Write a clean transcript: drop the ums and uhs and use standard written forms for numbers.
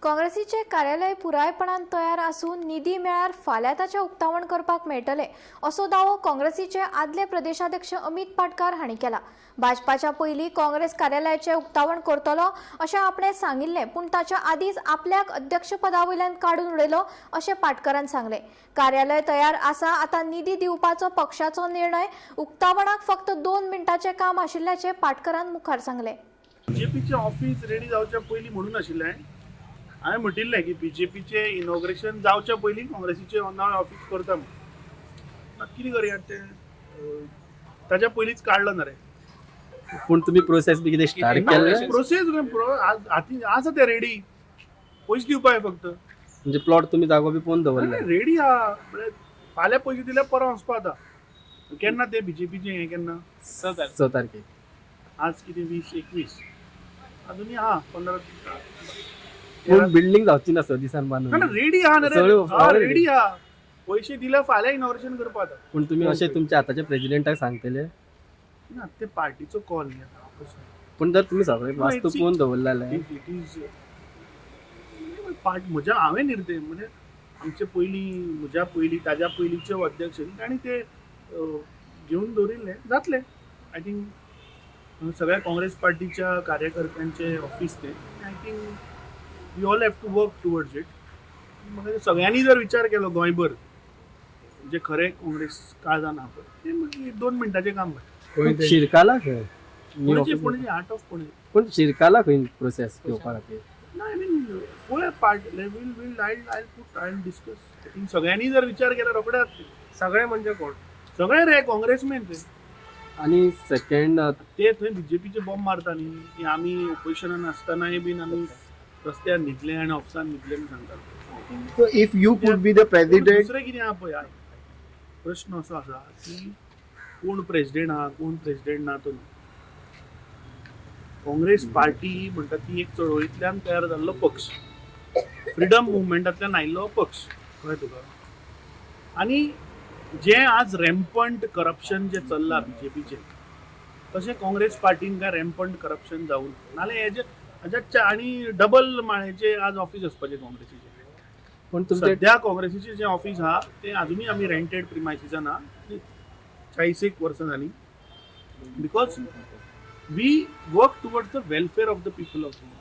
काँग्रेसीचे कार्यालय पुरायपणान तयार असून निधी मेळ्यार फाल्यां ताचें उक्तावण करपाक मेळटलें असो दावो काँग्रेसीचे आदले प्रदेशाध्यक्ष अमित पाटकार हांणी केला। भाजपाच्या पयलीं काँग्रेस कार्यालयाचें उक्तावण करतलो अशें आपणें सांगिल्लें, पूण ताच्या आदींच आपल्याक अध्यक्षपदावयल्यान काडून उडयलो अशें पाटकारान सांगलें। कार्यालय तयार आसा, आतां निधी दिवपाचो पक्षाचो निर्णय। उक्तावणाक फक्त 2 मिनटांचें काम आशिल्ल्याचें पाटकारान मुखार सांगलें। बीजेपीचे ऑफिस रेडी जावच्या पयलीं म्हणून आशिल्लें। हांवें म्हटिल्लें की बीजेपीचे इनॉग्रेशन जावच्या पयलीं काँग्रेसीचे नवें ऑफिस करता म्हणून। कितें करया तें ताच्या पयलींच काडलो ना रे। पूण तुम्ही प्रोसेस बी कितें स्टार्ट केलें? प्रोसेस आसा ते रेडी, पयशे दिवपाक फक्त। म्हणजे प्लॉट तुम्ही जागो बी पळोवन दवरले? रेडी आहा, फाल्यां पयशे दिल्यार परवा वचपा जाता। केन्ना ते बीजेपीचे हें केन्ना 6 तारखेक। आज कितें 20-21 अजुनूय आहा 15। पूण बिल्डिंग जावची ना 6 दिसान ना बांदून। रेडी आहा ना सगळें रे, रेडी आहा। पयशे दिल्यार फाल्यां इनॉग्रेशन करपा जाता। पूण तुम्ही अशें तुमच्या आताच्या प्रेसिडेंटाक सांगतले? ना ते पार्टीचो कॉल न्ही। पूण जर तुम्ही सगळे वास्तू पळोवन दवरलेले म्हज्या हांवें निर्णय म्हणजे आमचे पयलीं म्हज्या पयलीं ताज्या पयलींचे अध्यक्ष तांणी ते घेवन दवरिल्ले जातले। आय थिंक सगळ्या काँग्रेस पार्टीच्या कार्यकर्त्यांचे ऑफिस ते I think we all have to work towards it. म्हाका सगळ्यांनी जर विचार केलो गोंयभर जे खरें काँग्रेस काळजान आहा पळय ते मागीर 2 मिनटाचें काम जाता। शिरकाला खंय? पणजे आर्ट ऑफ पणजे। पूण शिरकाला खंय प्रोसेस घेवपा खातीर? ना आय मीन पळय पार्ट विल आय डिस्कस। सगळ्यांनी जर विचार केला रोखड्याच सगळे म्हणजे कोण? सगळे रे काँग्रेसमॅन ते। आणि सेकंड ते थंय बीजेपीचे बॉम्ब मारता न्ही की आमी ओपोजिशनान आसतनाय बीन आमी रस्त्यार न्हिदले आनी ऑफिसान न्हिदले म्हूण सांगतात। So if you could be the president, दुसरें कितें आहा पळय प्रश्न असो आसा की कोण प्रेसिडेंट आहा कोण प्रेसिडेंट ना तो न्ही। काँग्रेस पार्टी म्हणटा ती एक चळवळींतल्यान तयार जाल्लो पक्ष, फ्रिडम मुवमेंटांतल्यान आयिल्लो पक्ष कळ्ळें तुका। आनी जे आज रॅम्पंट करप्शन जे चल्लां बीजेपीचें तशें काँग्रेस पार्टीन काय रॅम्पंट करप्शन जावं ना। नाल्यार हेच्या आनी डबल माळेचे आज ऑफिस आसपाचें काँग्रेसीचें। पूण तुमचे सद्या काँग्रेसीचें जें ऑफिस आहा तें अजुनूय आमी रेंटेड प्रिमायसिसान आहा। 40 वर्सां जालीं because we work towards the welfare of the people of Goa.